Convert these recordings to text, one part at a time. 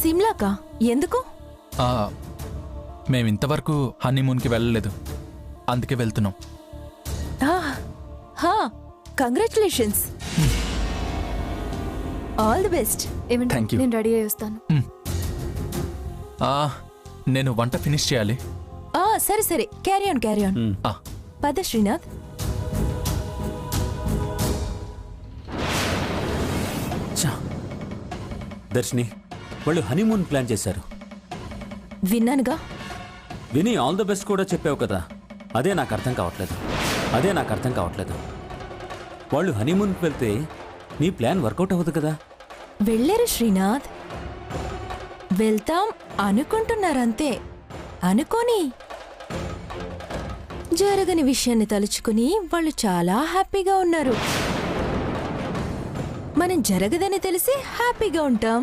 సిమ్లాకా? ఎందుకు? మేమింతవరకు హనీమూన్కి వెళ్ళలేదు, అందుకే వెళ్తున్నాం. Congratulations, all the best. Thank you. నేను రెడీ అయ్యి వస్తాను. నేను వంట ఫినిష్ చేయాలి. సరే సరే, క్యారీ ఆన్. పద శ్రీనాథ్. దర్శిని, వాళ్ళు హనీమూన్ ప్లాన్ చేశారు. విన్నానుగా. విని ఆల్ ద బెస్ట్ కూడా చెప్పావు కదా, అదే నాకు అర్థం కావట్లేదు. వాళ్ళు హనీమూన్కి వెళ్తే నీ ప్లాన్ వర్కౌట్ అవ్వదు కదా. వెళ్ళారు శ్రీనాథ్, వెళ్తాం అనుకుంటున్నారంతే. అనుకోని జరగని విషయాన్ని తలుచుకుని వాళ్ళు చాలా హ్యాపీగా ఉన్నారు. మనం జరగదని తెలిసి హ్యాపీగా ఉంటాం,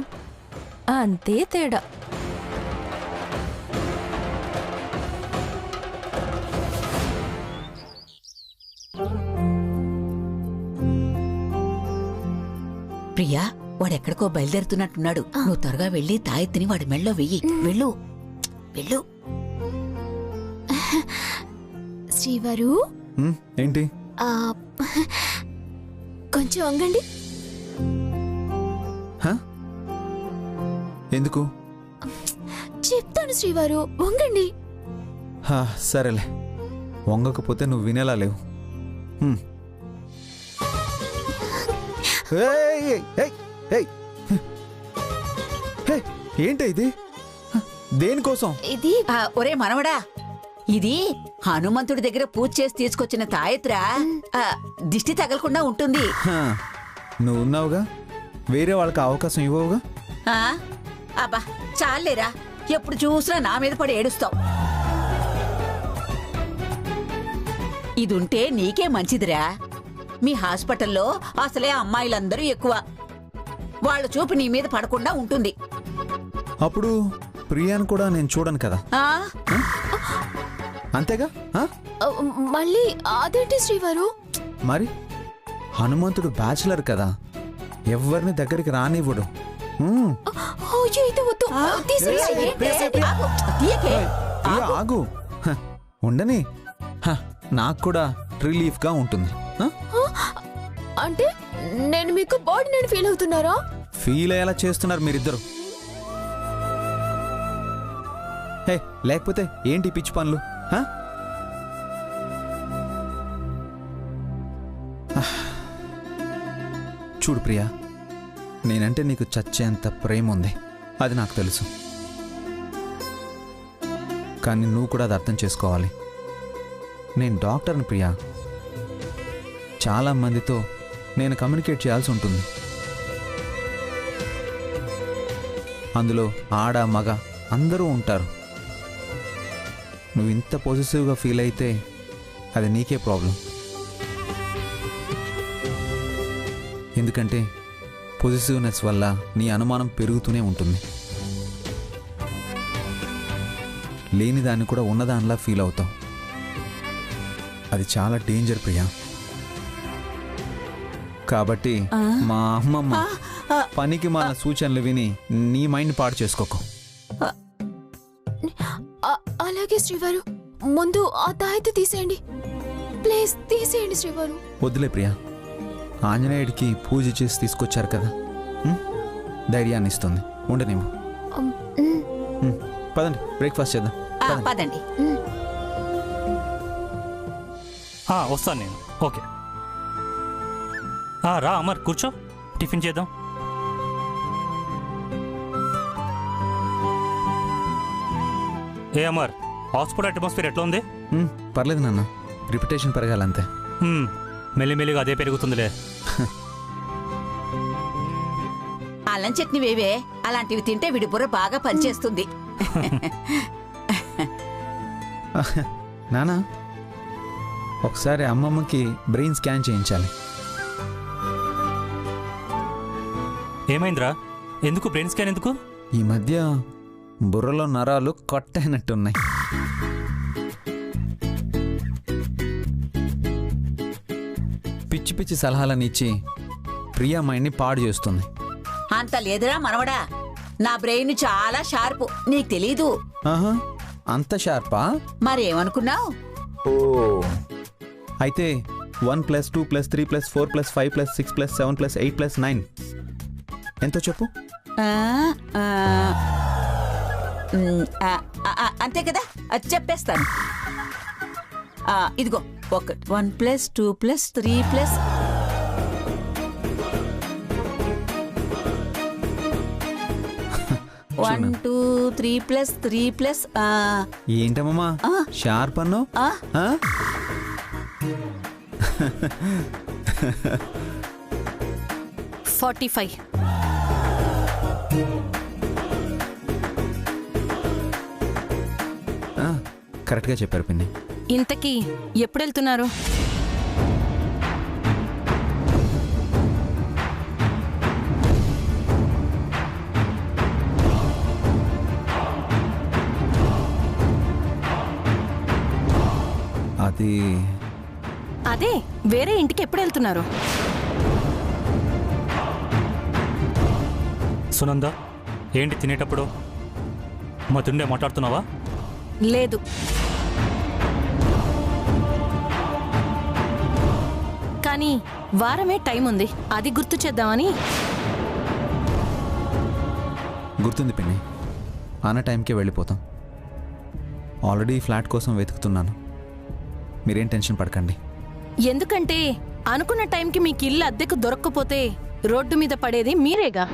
అంతే తేడా. ప్రియా, వాడెక్కడికో బయలుదేరుతున్నట్టున్నాడు. నువ్వు త్వరగా వెళ్ళి తాయెత్తిని వాడి మెళ్ళో వెయ్యి. వెళ్ళు వెళ్ళు. శ్రీవారు, ఏంటి? కొంచెం వంగండి. ఎందుకు? చెప్తాను శ్రీవారు, వంగండి. సరేలే, వంగకపోతే నువ్వు వినేలా లేవు. ఏంటి ఇది? దేనికోసం? ఇది ఒరే మనవడా, ఇది హనుమంతుడి దగ్గర పూజ చేసి తీసుకొచ్చిన తాయెత్రా. దిష్టి తగలకుండా ఉంటుంది. నువ్వు ఉన్నావుగా, వేరే వాళ్ళకి అవకాశం ఇవ్వవుగా. అబ్బా చాలేరా, ఎప్పుడు చూసినా నా మీద పడి ఏడుస్తావు. ఇది ఉంటే నీకే మంచిదిరా. మీ హాస్పిటల్లో అసలే అమ్మాయిలందరూ ఎక్కువ, వాళ్ళ చూపు నీ మీద పడకుండా ఉంటుంది. అప్పుడు ప్రియాను కూడా నేను చూడను కదా, అంతేగా? మళ్ళీ అదేంటి శ్రీవారు? మరి హనుమంతుడు బ్యాచులర్ కదా, ఎవరిని దగ్గరికి రానివ్వడు. ఆగు, ఉండని, నాకు కూడా రిలీఫ్ గా ఉంటుంది. అంటే నేను మీకు బాడీ నేను ఫీల్ అవుతున్నారా? ఫీల్ అయ్యేలా చేస్తున్నారు మీరిద్దరు. లేకపోతే ఏంటి పిచ్చి పనులు? చూడు ప్రియా, నేనంటే నీకు చచ్చేంత ప్రేమ ఉంది, అది నాకు తెలుసు. కానీ నువ్వు కూడా అది అర్థం చేసుకోవాలి. నేను డాక్టర్ని ప్రియా, చాలా మందితో నేను కమ్యూనికేట్ చేయాల్సి ఉంటుంది. అందులో ఆడ మగ అందరూ ఉంటారు. నువ్వు ఇంత పాజిటివ్గా ఫీల్ అయితే అది నీకే ప్రాబ్లం. ఎందుకంటే పాజిటివ్నెస్ వల్ల నీ అనుమానం పెరుగుతూనే ఉంటుంది. లేని దాన్ని కూడా ఉన్నదానిలా ఫీల్ అవుతావు. అది చాలా డేంజర్ ప్రియా. కాబట్టి మా అమ్మమ్మ పనికి మన సూచనలు విని నీ మైండ్ పాడు చేసుకోకు. అలాగే శ్రీవారు, ముందు ఆ తాయెత్తు తీసేయండి ప్లీజ్, తీసేయండి శ్రీవారు. వద్దులే ప్రియా, ఆంజనేయుడికి పూజ చేసి తీసుకొచ్చారు కదా, ధైర్యాన్ని ఇస్తుంది, ఉండనివ్వు. పదండి, బ్రేక్ఫాస్ట్ చేద్దాం. పదండి. వస్తాను నేను. ఓకే రా అమర్, కూర్చో, టిఫిన్ చేద్దాం. ఏ అమర్, హాస్పిటల్ అట్మాస్ఫియర్ ఎట్లా ఉంది? పర్లేదు నాన్న, రిప్యుటేషన్ పెరగాలంతే. మెల్లిమెల్లిగా అదే పెరుగుతుందిలే. అల్లం చట్నీ వేవే, అలాంటివి తింటే వీడి బుర్ర బాగా పనిచేస్తుంది. నానా, ఒకసారి అమ్మమ్మకి బ్రెయిన్ స్కాన్ చేయించాలి. ఏమైందిరా? ఎందుకు బ్రెయిన్ స్కాన్ ఎందుకు? ఈ మధ్య బుర్రలో నరాలు కట్ అయినట్టున్నాయి. పిచ్చి పిచ్చి సలహాలని ఇచ్చి ప్రియా మైండ్ని పాడు చేస్తుంది. అంత లేదురా మనవడా, నా బ్రెయిన్ చాలా షార్ప్, నీకు తెలీదు. ఆహా, అంత షార్పా? మరేమనుకున్నావు? ఓ, అయితే 1 + 2 + 3 + 4 + 5 + 6 + 7 + 8 + 9 ఎంతో చెప్పు. అంతే కదా, అది చెప్పేస్తాను. ఇదిగో 1 + 2 + 3 + 1 2 3 + 3 + ఏంటమ్మా షార్ప్ అన్నో? 45. కరెక్ట్గా చెప్పారు పిన్ని. ఇంతకీ ఎప్పుడు వెళ్తున్నారు? అది అదే వేరే ఇంటికి ఎప్పుడు వెళ్తున్నారు? సునంద, ఏంటి తినేటప్పుడు మా తుండే మాట్లాడుతున్నావా? లేదు. కానీ వారమే టైం ఉంది, అది గుర్తు చేద్దామని. గుర్తుంది పిన్ని, అన్న టైంకే వెళ్ళిపోతాం. ఆల్రెడీ ఫ్లాట్ కోసం వెతుకుతున్నాను, మీరేం టెన్షన్ పడకండి. ఎందుకంటే అనుకున్న టైంకి మీకు ఇల్లు అద్దెకు దొరక్కపోతే రోడ్డు మీద పడేది మీరేగా.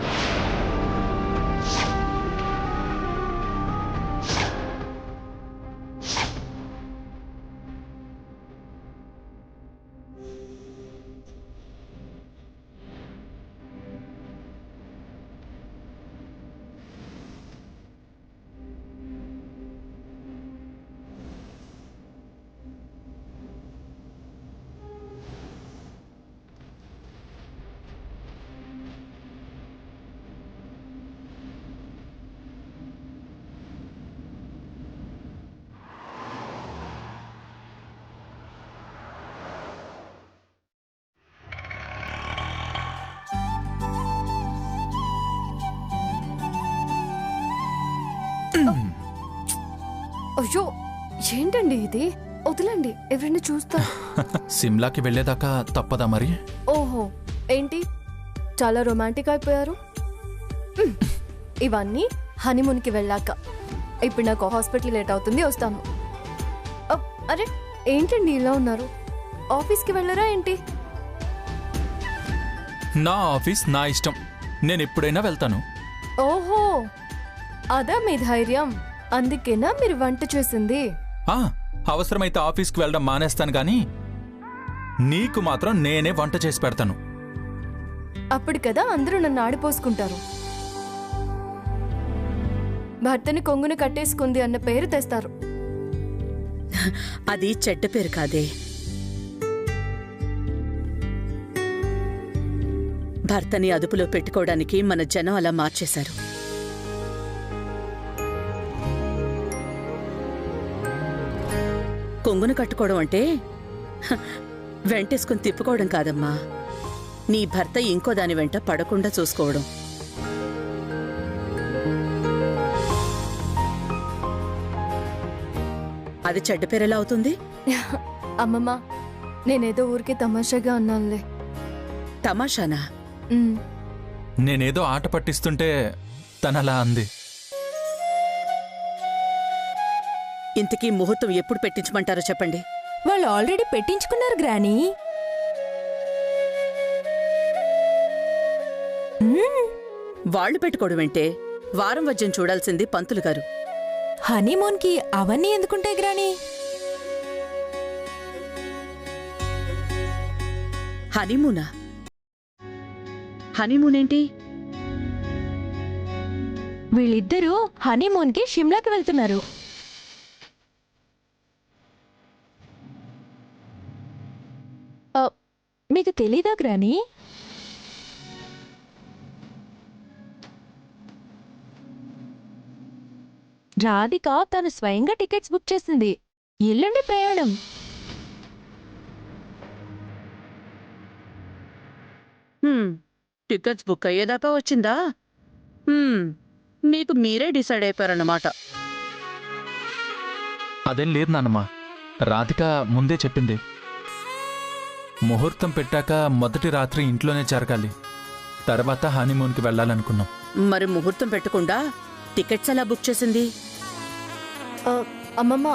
అయ్యో, ఏంటండి ఇది? వదలండి, ఎవరైనా చూస్తా. సిమ్లాకి వెళ్ళేదాకా తప్పదా మరి? ఓహో, ఏంటి చాలా రొమాంటిక్ అయిపోయారు? ఇవన్నీ హనీమూన్కి వెళ్ళాక. ఇప్పుడు నాకు హాస్పిటల్ లేట్ అవుతుంది, వస్తాను. అరే ఏంటండి ఇలా ఉన్నారు? ఆఫీస్కి వెళ్ళరా ఏంటి? నా ఆఫీస్ నా ఇష్టం, నేను ఎప్పుడైనా వెళ్తాను. ఓహో, అదా మీ ధైర్యం? అందుకేనా మీరు వంట చేసింది? అవసరమైతే ఆఫీస్కి వెళ్ళడం మానేస్తాను, కానీ నీకు మాత్రం నేనే వంట చేసి పెడతాను. అప్పుడు కదా అందరూ నన్ను ఆడిపోసుకుంటారు. భర్తని కొంగును కట్టేసుకుంది అన్న పేరు తెస్తారు. అది చెడ్డ పేరు కాదే. భర్తని అదుపులో పెట్టుకోవడానికి మన జనం అలా మార్చేశారు. కొంగును కట్టుకోవడం అంటే వెంటేసుకుని తిప్పుకోవడం కాదమ్మా. నీ భర్త ఇంకో దాని వెంట పడకుండా చూసుకోవడం. అది చెడ్డ పేరెలా అవుతుంది? అమ్మమ్మ, నేనేదో ఊరికే తమాషాగా అన్నానులే. తమాషానా? నేనేదో ఆట పట్టిస్తుంటే తనలా అంది. ఇంతకీ ముహూర్తం ఎప్పుడు పెట్టించమంటారో చెప్పండి. వాళ్ళు ఆల్రెడీ పెట్టించుకున్నారు గ్రానీ. వాళ్ళు పెట్టుకోవడం అంటే వారం వజ్యం చూడాల్సింది పంతులు గారు. హనీమూన్కి అవన్నీ ఎందుకుంటాయి గ్రానీ? హనీమూనా? హనీమూన్ ఏంటి? వీళ్ళిద్దరూ హనీమూన్కి షిమ్లాకి వెళ్తున్నారు. మీకు తెలీదా గ్రానీ? రాధిక తను స్వయంగా టికెట్స్ బుక్ చేసింది. ఎల్లుండి ప్రయాణం. టికెట్స్ బుక్ అయ్యేదాకా వచ్చిందా? మీకు మీరే డిసైడ్ అయిపోయారన్నమాట. అదేం లేదు నానమ్మ, రాధిక ముందే చెప్పింది. ముహూర్తం పెట్టాక మొదటి రాత్రి ఇంట్లోనే జరగాలి, తర్వాత హనీమూన్కి వెళ్ళాలనుకున్నాం. మరి ముహూర్తం పెట్టకుండా టికెట్స్ ఎలా బుక్ చేసింది? అమ్మమ్మ,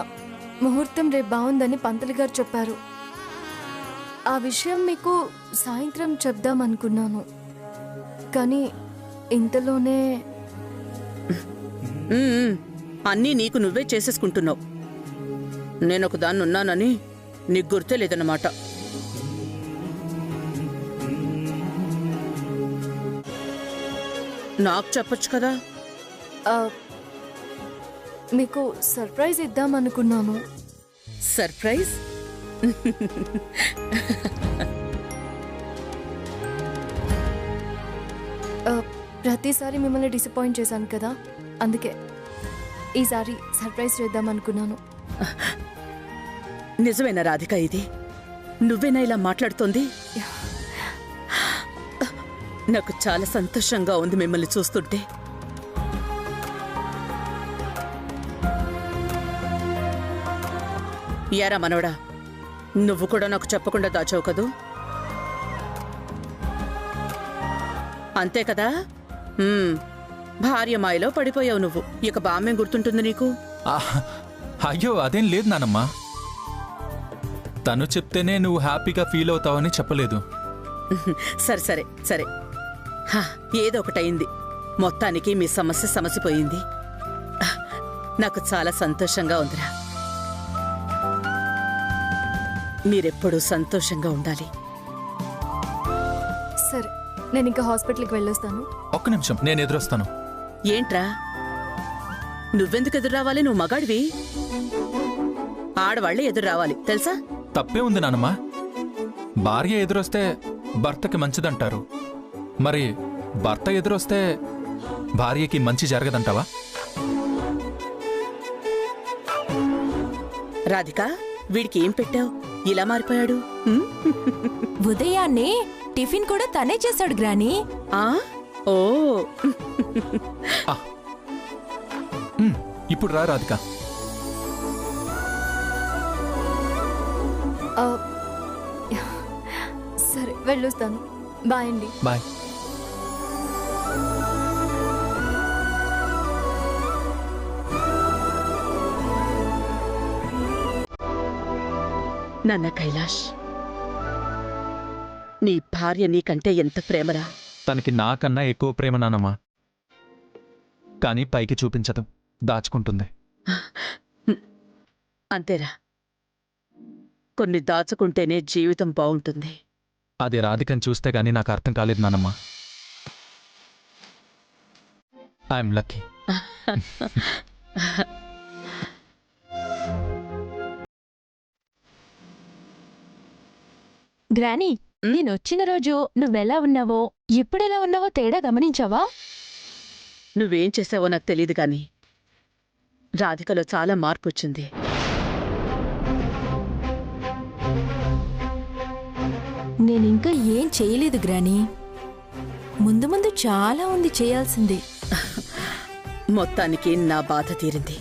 ముహూర్తం రేపు బాగుందని పంతులు గారు చెప్పారు. ఆ విషయం మీకు సాయంత్రం చెప్దామనుకున్నాను, కానీ ఇంతలోనే అన్నీ నీకు నువ్వే చేసేసుకుంటున్నావు. నేనొక దాన్ని ఉన్నానని నీకు గుర్తే లేదన్నమాట. నాకు చెప్పొచ్చు కదా. మీకు సర్ప్రైజ్ ఇద్దామనుకున్నాను. సర్ప్రైజ్? ప్రతిసారి మిమ్మల్ని డిసప్పాయింట్ చేశాను కదా, అందుకే ఈసారి సర్ప్రైజ్ చేద్దామనుకున్నాను. నిజమేనా రాధిక ఇది? నువ్వేనా ఇలా మాట్లాడుతోంది? నాకు చాలా సంతోషంగా ఉంది మిమ్మల్ని చూస్తుంటే. యారా మనవడా, నువ్వు కూడా నాకు చెప్పకుండా దాచావు కదూ? అంతే కదా? భార్య మాయలో పడిపోయావు నువ్వు. ఇక బామ్మేం గుర్తుంటుంది నీకు? అయ్యో అదేం లేదు నానమ్మ, తను చెప్తేనే నువ్వు హ్యాపీగా ఫీల్ అవుతావని చెప్పలేదు. సరే సరే సరే, ఏదో ఒకటయింది. మొత్తానికి మీ సమస్య సమసిపోయింది. నాకు చాలా సంతోషంగా ఉందిరా. మీరెప్పుడూ సంతోషంగా ఉండాలి. సరే, నేను ఇంకా హాస్పిటల్కి వెళ్ళొస్తాను. ఒక్క నిమిషం, నేను ఎదురొస్తాను. ఏంట్రా, నువ్వెందుకు ఎదురు రావాలి? నువ్వు మగాడివి. ఆడవాళ్లే ఎదురు రావాలి, తెలుసా? తప్పే ఉంది నానమ్మ, భార్య ఎదురొస్తే భర్తకి మంచిదంటారు. మరి భర్త ఎదురొస్తే భార్యకి మంచి జరగదంటావా? రాధిక, వీడికి ఏం పెట్టావు? ఇలా మారిపోయాడు. ఉదయాన్నే టిఫిన్ కూడా తనే చేశాడు గ్రాని. ఓ, ఇప్పుడు రా రాధిక. సరే, వెళ్ళొస్తాను. బాయ్ అండి. బాయ్. నాన్న కైలాష్, నీ భార్య నీకంటే ఎంత ప్రేమరా? తనకి నాకన్నా ఎక్కువ ప్రేమ నానమ్మ, కానీ పైకి చూపించదు, దాచుకుంటుంది. అంతేరా, కొన్ని దాచుకుంటేనే జీవితం బాగుంటుంది. అది రాధికని చూస్తే గానీ నాకు అర్థం కాలేదు నానమ్మ. I'm lucky. గ్రానీ, నేనొచ్చిన రోజు నువ్వెలా ఉన్నావో ఎప్పుడెలా ఉన్నావో తేడా గమనించావా? నువ్వేం చేసావో నాకు తెలీదు గాని రాధికలో చాలా మార్పు వచ్చింది. నేనింకా ఏం చేయలేదు గ్రాని, ముందు ముందు చాలా ఉంది చేయాల్సింది. మొత్తానికి నా బాధ తీరింది.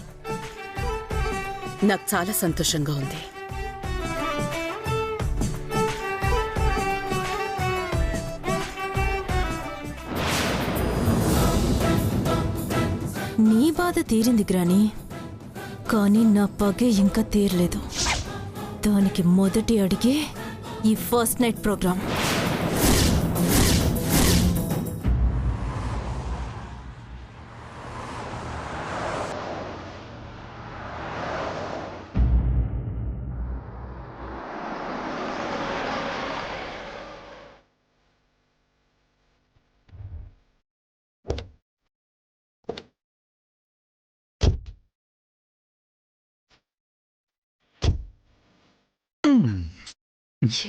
నాకు చాలా సంతోషంగా ఉంది. నీ బాధ తీరింది గ్రాని, కానీ నా పగే ఇంకా తీరలేదు. దానికి మొదటి అడిగే ఈ ఫస్ట్ నైట్ ప్రోగ్రామ్.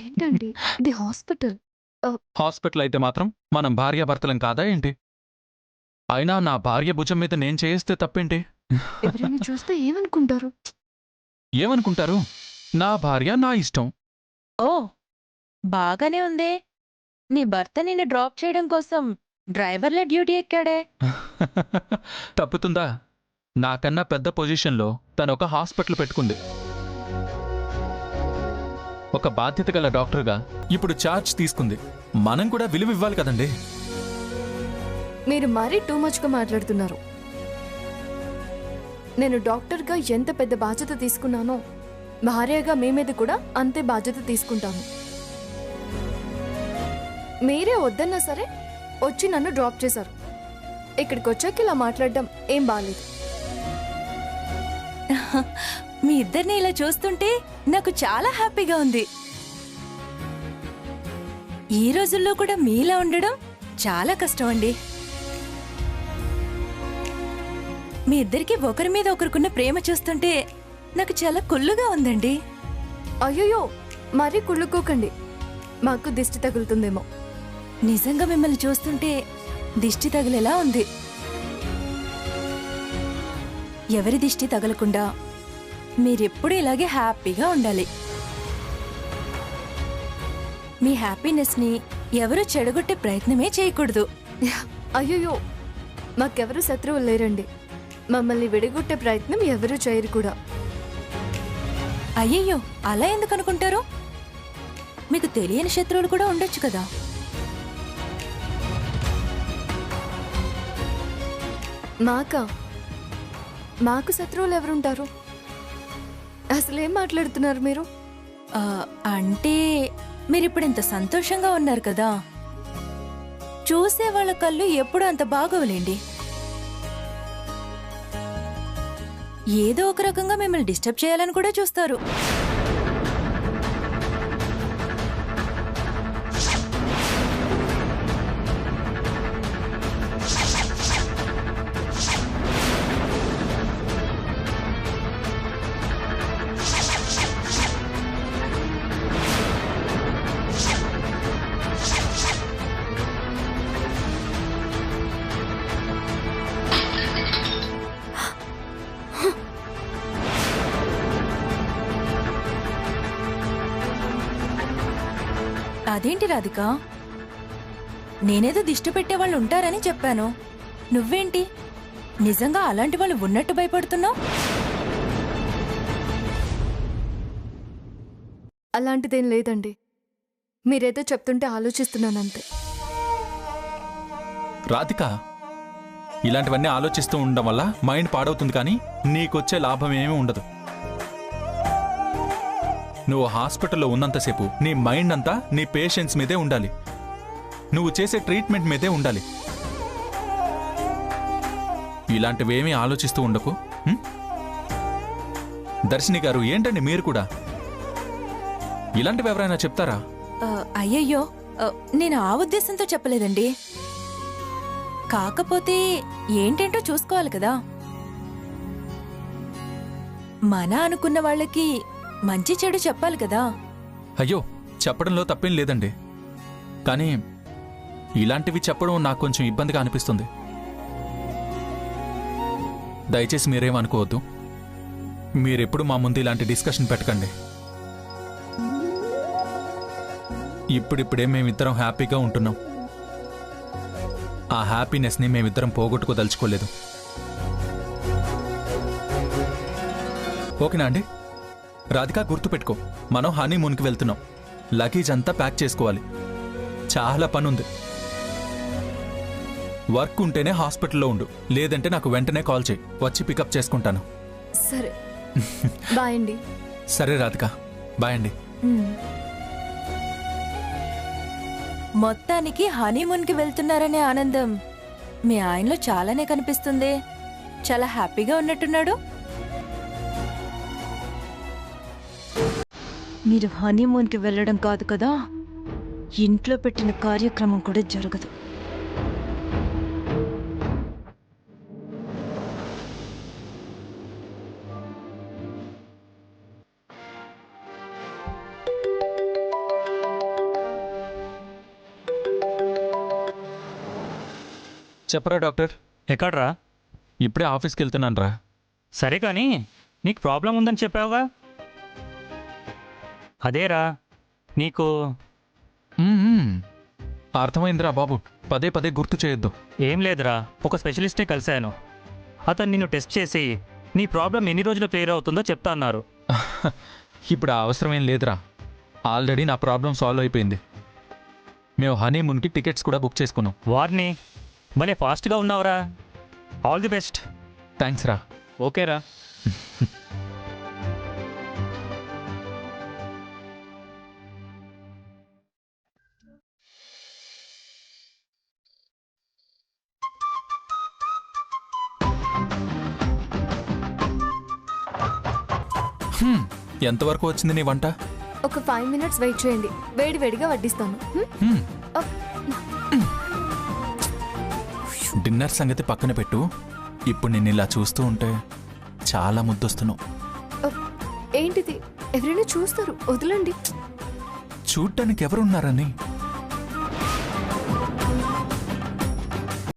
ఏంటండి ఇది? హాస్పిటల్. హాస్పిటల్ అయితే మాత్రం మనం భార్యాభర్తలం కాదా ఏంటి? అయినా నా భార్య భుజం మీద నేను చేయిస్తే తప్పేంటి? ఎవరైనా చూస్తే ఏమనుకుంటారు? ఏమనుకుంటారు? నా భార్య నా ఇష్టం. ఓ, బాగానే ఉందే. నీ భర్త నిన్ను డ్రాప్ చేయడం కోసం డ్రైవర్ల డ్యూటీ ఎక్కాడే. తప్పుతుందా? నాకన్నా పెద్ద పొజిషన్లో తను ఒక హాస్పిటల్ పెట్టుకుంది. ఒక బాధ్యత గల డాక్టర్గా ఇప్పుడు ఛార్జ్ తీసుకుంది. మనం కూడా విలువ ఇవ్వాలి కదండి. మీరు మరీ టూ మచ్గా మాట్లాడుతున్నారు. నేను డాక్టర్గా ఎంత పెద్ద బాధ్యత తీసుకున్నానో భార్యగా మీ మీద కూడా అంతే బాధ్యత తీసుకుంటాను. మీరే వద్దన్నా సరే వచ్చి నన్ను డ్రాప్ చేశారు. ఇక్కడికి వచ్చాక ఇలా మాట్లాడడం ఏం బాలేదు. మీ ఇద్దరిని ఇలా చూస్తుంటే నాకు చాలా హ్యాపీగా ఉంది. ఈ రోజుల్లో కూడా మీలా ఉండడం చాలా కష్టం అండి. మీ ఇద్దరికి ఒకరి మీద ఒకరికున్న ప్రేమ చూస్తుంటే నాకు చాలా కుళ్ళుగా ఉందండి. అయ్యో మరీ కుళ్ళుకోకండి, మాకు దిష్టి తగులుతుందేమో. నిజంగా మిమ్మల్ని చూస్తుంటే దిష్టి తగిలేలా ఉంది. ఎవరి దిష్టి తగలకుండా మీరెప్పుడు ఇలాగే హ్యాపీగా ఉండాలి. మీ హ్యాపీనెస్ని ఎవరు చెడగొట్టే ప్రయత్నమే చేయకూడదు. అయ్యో మాకెవరు శత్రువులు లేరండి. మమ్మల్ని విడగొట్టే ప్రయత్నం ఎవరూ చేయరు కూడా. అయ్యయ్యో అలా ఎందుకు అనుకుంటారు? మీకు తెలియని శత్రువులు కూడా ఉండొచ్చు కదా. మాకు శత్రువులు ఎవరుంటారు? అసలేం మాట్లాడుతున్నారు మీరు? అంటే మీరిప్పుడు ఇంత సంతోషంగా ఉన్నారు కదా, చూసే వాళ్ళ కళ్ళు ఎప్పుడూ అంత బాగోలేండి. ఏదో ఒక రకంగా మిమ్మల్ని డిస్టర్బ్ చేయాలని కూడా చూస్తారు. అదేంటి రాధిక, నేనేదో దిష్టి పెట్టే వాళ్ళు ఉంటారని చెప్పాను. నువ్వేంటి నిజంగా అలాంటి వాళ్ళు ఉన్నట్టు భయపడుతున్నావు? అలాంటిదేం లేదండి, మీరేదో చెప్తుంటే ఆలోచిస్తున్నానంతే. రాధిక, ఇలాంటివన్నీ ఆలోచిస్తూ ఉండడం వల్ల మైండ్ పాడవుతుంది, కానీ నీకొచ్చే లాభం ఏమీ ఉండదు. నువ్వు హాస్పిటల్లో ఉన్నంతసేపు నీ మైండ్ అంతా నీ పేషెంట్స్ మీదే ఉండాలి. నువ్వు చేసే ట్రీట్మెంట్ మీదే ఉండాలి. ఇలాంటివేమీ ఆలోచిస్తూ ఉండకు. దర్శిని గారు, ఏంటండి మీరు కూడా? ఇలాంటివి ఎవరైనా చెప్తారా? అయ్యయ్యో, నేను ఆ ఉద్దేశంతో చెప్పలేదండి. కాకపోతే ఏంటేంటో చూసుకోవాలి కదా. మన అనుకున్న వాళ్ళకి మంచి చెడు చెప్పాలి కదా. అయ్యో, చెప్పడంలో తప్పేం లేదండి, కానీ ఇలాంటివి చెప్పడం నాకు కొంచెం ఇబ్బందిగా అనిపిస్తుంది. దయచేసి మీరేమనుకోవద్దు. మీరెప్పుడు మా ముందు ఇలాంటి డిస్కషన్ పెట్టకండి. ఇప్పుడిప్పుడే మేమిద్దరం హ్యాపీగా ఉంటున్నాం. ఆ హ్యాపీనెస్ని మేమిద్దరం పోగొట్టుకోదలుచుకోలేదు. ఓకేనా అండి? రాధిక, గుర్తుపెట్టుకో, మనం హనీమూన్కి వెళ్తున్నాం. లగేజ్ అంతా ప్యాక్ చేసుకోవాలి. చాలా పనుంది. వర్క్ ఉంటేనే హాస్పిటల్లో ఉండు, లేదంటే నాకు వెంటనే కాల్ చేయి, వచ్చి పికప్ చేసుకుంటాను. సరే బాయ్ అండి. సరే రాధిక, బాయ్ అండి. మొత్తానికి హనీమూన్కి వెళ్తున్నారనే ఆనందం మీ ఆయనలో చాలానే కనిపిస్తుంది. చాలా హ్యాపీగా ఉన్నట్టున్నాడు. మీరు హనీమూన్కి వెళ్ళడం కాదు కదా, ఇంట్లో పెట్టిన కార్యక్రమం కూడా జరగదు. చెప్పరా డాక్టర్? ఎక్కడ్రా? ఇప్పుడే ఆఫీస్కి వెళ్తున్నాను రా. సరే కానీ నీకు ప్రాబ్లం ఉందని చెప్పావుగా? అదేరా నీకు అర్థమైందిరా బాబు. పదే పదే గుర్తు చేయొద్దు. ఏం లేదురా, ఒక స్పెషలిస్ట్ని కలిశాను. అతను నిన్ను టెస్ట్ చేసి నీ ప్రాబ్లం ఎన్ని రోజులు క్లియర్ అవుతుందో చెప్తా అన్నారు. ఇప్పుడు ఆ అవసరం ఏం లేదురా. ఆల్రెడీ నా ప్రాబ్లం సాల్వ్ అయిపోయింది. మేము హనీమూన్కి టికెట్స్ కూడా బుక్ చేసుకున్నాం. వారిని భలే ఫాస్ట్గా ఉన్నావురా. All the best. థ్యాంక్స్ రా. ఓకేరా. ఎంతవరకు వచ్చింది నీ వంట? ఒక 5 minutes వెయిట్ చేయండి, వేడి వేడిగా వడ్డిస్తాను. డిన్నర్ సంగతి పక్కన పెట్టు. ఇప్పుడు నేను ఇలా చూస్తూ ఉంటే చాలా ముద్దొస్తున్నావు. ఏంటిది? ఎవరైనా చూస్తారు, వదలండి. చూడ్డానికి ఎవరున్నారని?